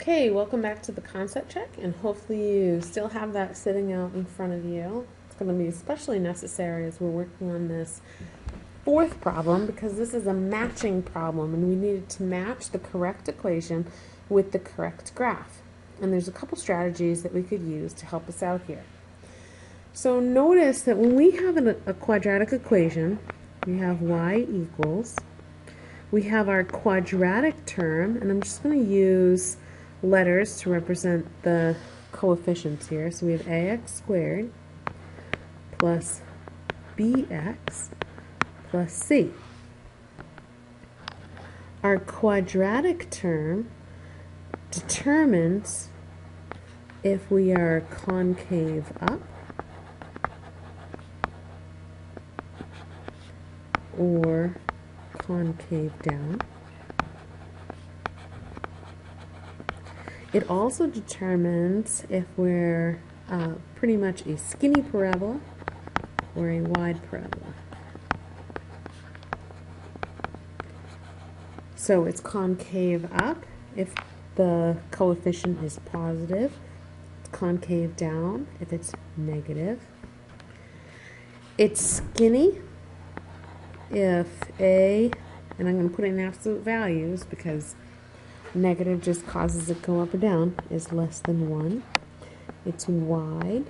Okay, welcome back to the concept check, and hopefully you still have that sitting out in front of you. It's going to be especially necessary as we're working on this fourth problem because this is a matching problem and we needed to match the correct equation with the correct graph. And there's a couple strategies that we could use to help us out here. So notice that when we have a quadratic equation, we have y equals, we have our quadratic term, and I'm just going to use letters to represent the coefficients here. So we have ax squared plus bx plus c. Our quadratic term determines if we are concave up or concave down. It also determines if we're pretty much a skinny parabola or a wide parabola. So it's concave up if the coefficient is positive. It's concave down if it's negative. It's skinny if A, and I'm going to put in absolute values because negative just causes it to go up or down, is less than 1. It's wide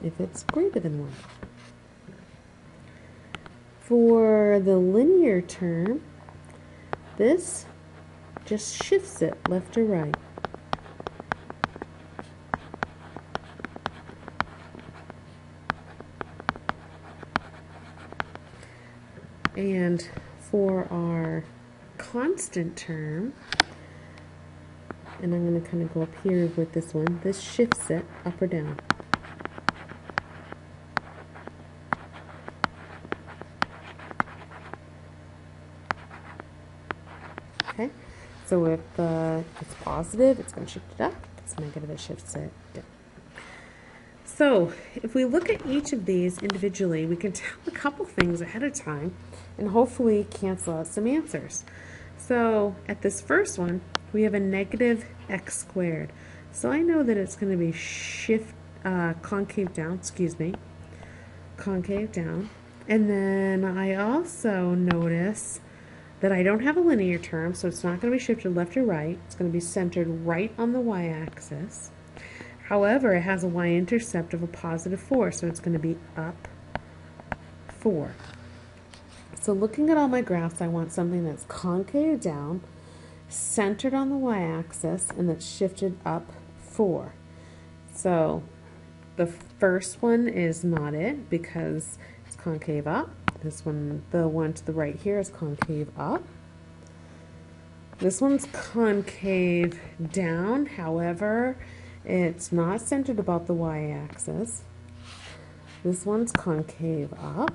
if it's greater than 1. For the linear term, this just shifts it left or right. And for our constant term, and I'm going to kind of go up here with this one, this shifts it up or down. Okay, so if it's positive, it's going to shift it up. If it's negative, it shifts it down. So if we look at each of these individually, we can tell a couple things ahead of time and hopefully cancel out some answers. So at this first one, we have a negative x squared. So I know that it's going to be concave down, concave down. And then I also notice that I don't have a linear term, so it's not going to be shifted left or right. It's going to be centered right on the y-axis. However, it has a y-intercept of a positive 4, so it's going to be up 4. So looking at all my graphs, I want something that's concave down, centered on the y-axis, and that's shifted up 4. So the first one is not it because it's concave up. This one, the one to the right here, is concave up. This one's concave down, however, it's not centered about the y-axis. This one's concave up.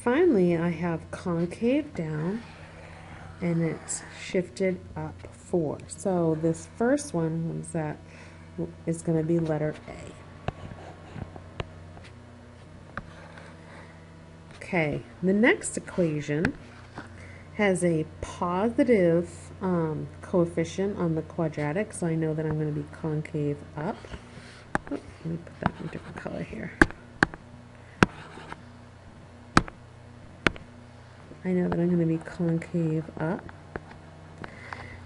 Finally, I have concave down, and it's shifted up 4. So this first one is going to be letter A. Okay, the next equation has a positive coefficient on the quadratic, so I know that I'm going to be concave up. Oh, let me put that in a different color here. I know that I'm going to be concave up.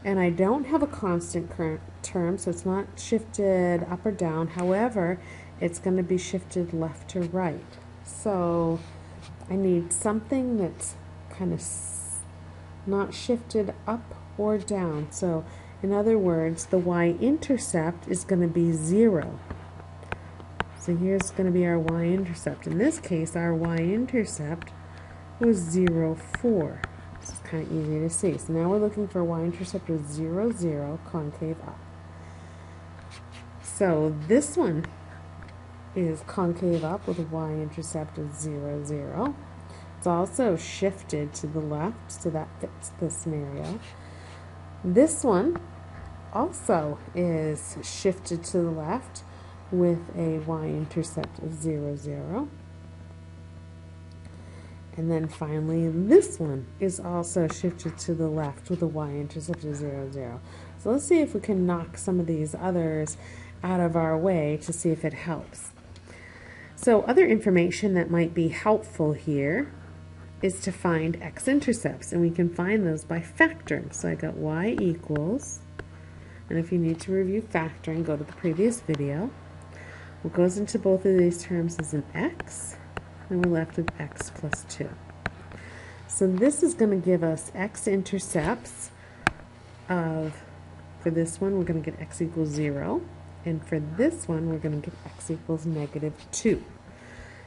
And I don't have a constant current term, so it's not shifted up or down. However, it's going to be shifted left to right. So I need something that's kind of not shifted up or down. So in other words, the y-intercept is going to be 0. So here's going to be our y-intercept. In this case, our y-intercept was 0, 4. This is kind of easy to see. So now we're looking for y-intercept of 0, 0, concave up. So this one is concave up with a y-intercept of 0, 0. It's also shifted to the left, so that fits the scenario. This one also is shifted to the left with a y-intercept of 0, 0. And then finally, this one is also shifted to the left with a y-intercept of 0, 0. So let's see if we can knock some of these others out of our way to see if it helps. So other information that might be helpful here is to find x-intercepts, and we can find those by factoring. So I got y equals, and if you need to review factoring, go to the previous video. What goes into both of these terms is an x, and we're left with x plus 2. So this is going to give us x-intercepts of, for this one, we're going to get x equals 0. And for this one, we're going to get x equals negative 2.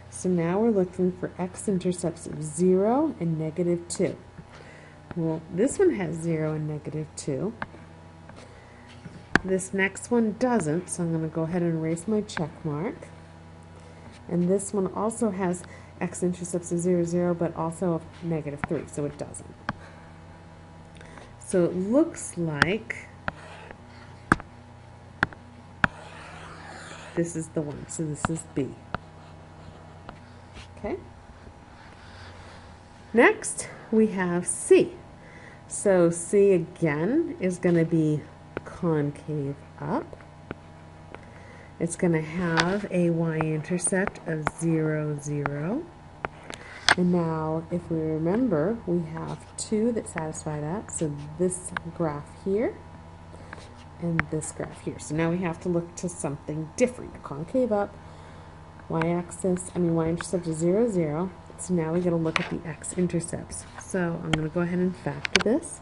So now we're looking for x-intercepts of 0 and negative 2. Well, this one has 0 and negative 2. This next one doesn't, so I'm going to go ahead and erase my check mark. And this one also has x-intercepts of 0, 0, but also of negative 3, so it doesn't. So it looks like this is the one, so this is B. Okay. Next, we have C. So C again is going to be concave up. It's going to have a y-intercept of 0, 0. And now, if we remember, we have 2 that satisfy that. So this graph here and this graph here. So now we have to look to something different. Concave up, y-intercept is 0, 0. So now we got to look at the x-intercepts. So I'm going to go ahead and factor this.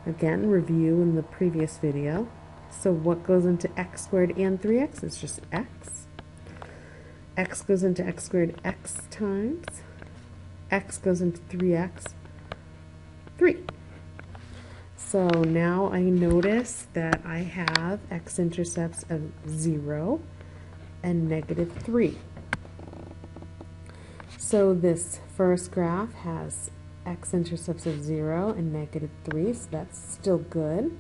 Again, review in the previous video. So what goes into x squared and 3x is just x. X goes into x squared x times. X goes into 3x, 3. So now I notice that I have x-intercepts of 0 and negative 3. So this first graph has x-intercepts of 0 and negative 3, so that's still good.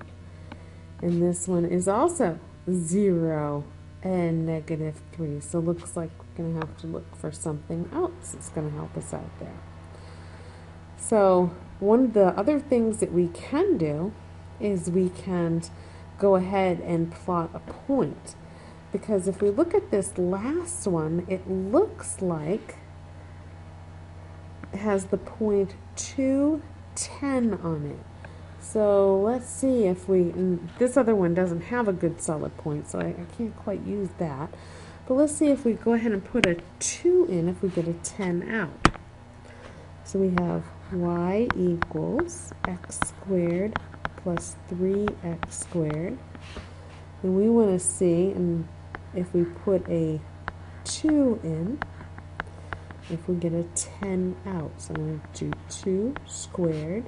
And this one is also 0 and negative 3, so looks like we're going to have to look for something else that's going to help us out there. So one of the other things that we can do is we can go ahead and plot a point, because if we look at this last one, it looks like it has the point 2, 10 on it. So let's see if we, this other one doesn't have a good solid point, so I can't quite use that. But let's see if we go ahead and put a 2 in, if we get a 10 out. So we have y equals x squared plus 3x squared. And we want to see, and if we put a 2 in, if we get a 10 out. So I'm going to do 2 squared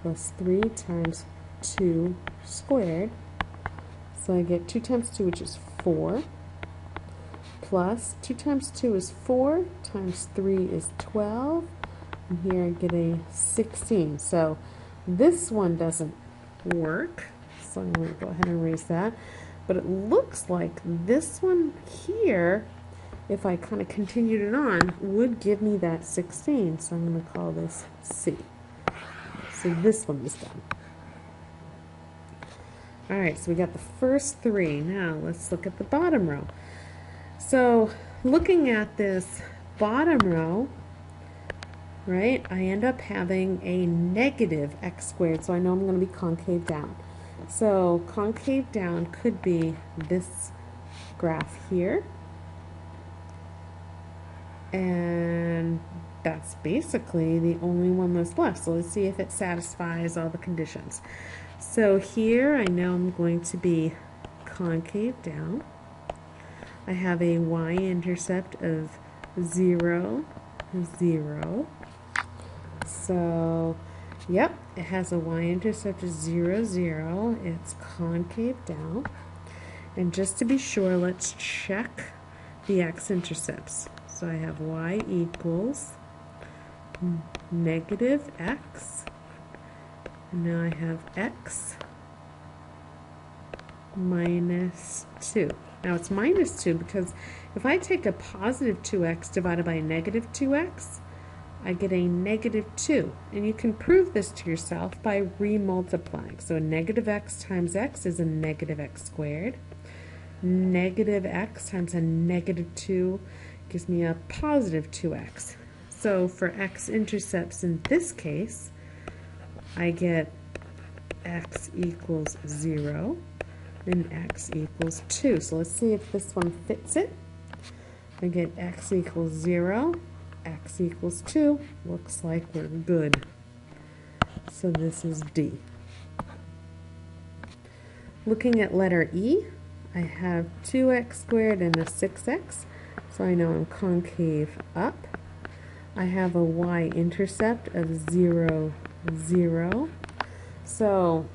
plus 3 times 2 squared. So I get 2 times 2, which is 4, plus 2 times 2 is 4, times 3 is 12, and here I get a 16. So this one doesn't work, so I'm going to go ahead and erase that. But it looks like this one here, if I kind of continued it on, would give me that 16. So I'm going to call this C. So this one is done. Alright, so we got the first 3. Now let's look at the bottom row. So looking at this bottom row, right, I end up having a negative x squared, so I know I'm going to be concave down. So concave down could be this graph here, and that's basically the only one that's left. So let's see if it satisfies all the conditions. So here I know I'm going to be concave down. I have a y-intercept of 0, 0. So, yep, it has a y-intercept of 0, 0. It's concave down. And just to be sure, let's check the x-intercepts. So I have y equals negative x. And now I have x minus 2. Now it's minus 2 because if I take a positive 2x divided by a negative 2x, I get a negative 2. And you can prove this to yourself by remultiplying. So a negative x times x is a negative x squared. Negative x times a negative 2 gives me a positive 2x. So for x-intercepts in this case, I get x equals 0 and x equals 2. So let's see if this one fits it. I get x equals 0, x equals 2. Looks like we're good. So this is D. Looking at letter E, I have 2x squared and a 6x, so I know I'm concave up. I have a y-intercept of 0, 0, so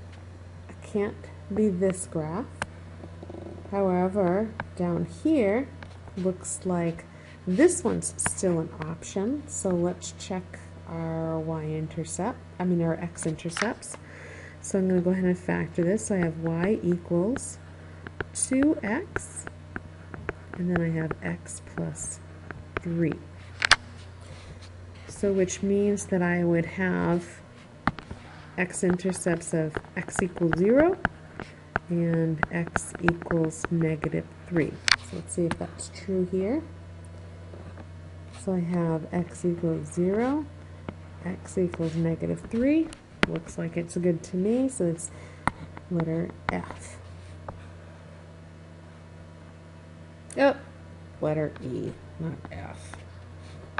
it can't be this graph. However, down here, looks like this one's still an option, so let's check our our x-intercepts. So I'm going to go ahead and factor this. So I have y equals 2x, and then I have x plus 3. So which means that I would have x-intercepts of x equals 0 and x equals negative 3. So let's see if that's true here. So I have x equals 0, x equals negative 3. Looks like it's good to me, so it's letter F. Oh, letter E, not F.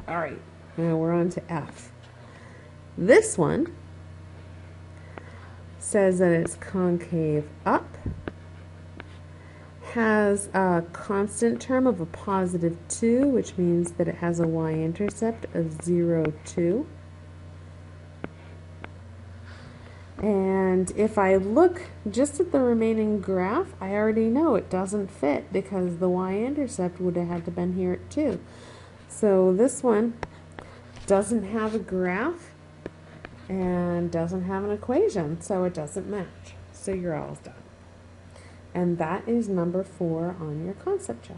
All right, now we're on to F. This one says that it's concave up, has a constant term of a positive 2, which means that it has a y-intercept of 0, 2. And if I look just at the remaining graph, I already know it doesn't fit because the y-intercept would have had to been here at 2. So this one doesn't have a graph and doesn't have an equation, so it doesn't match. So you're all done. And that is number 4 on your concept check.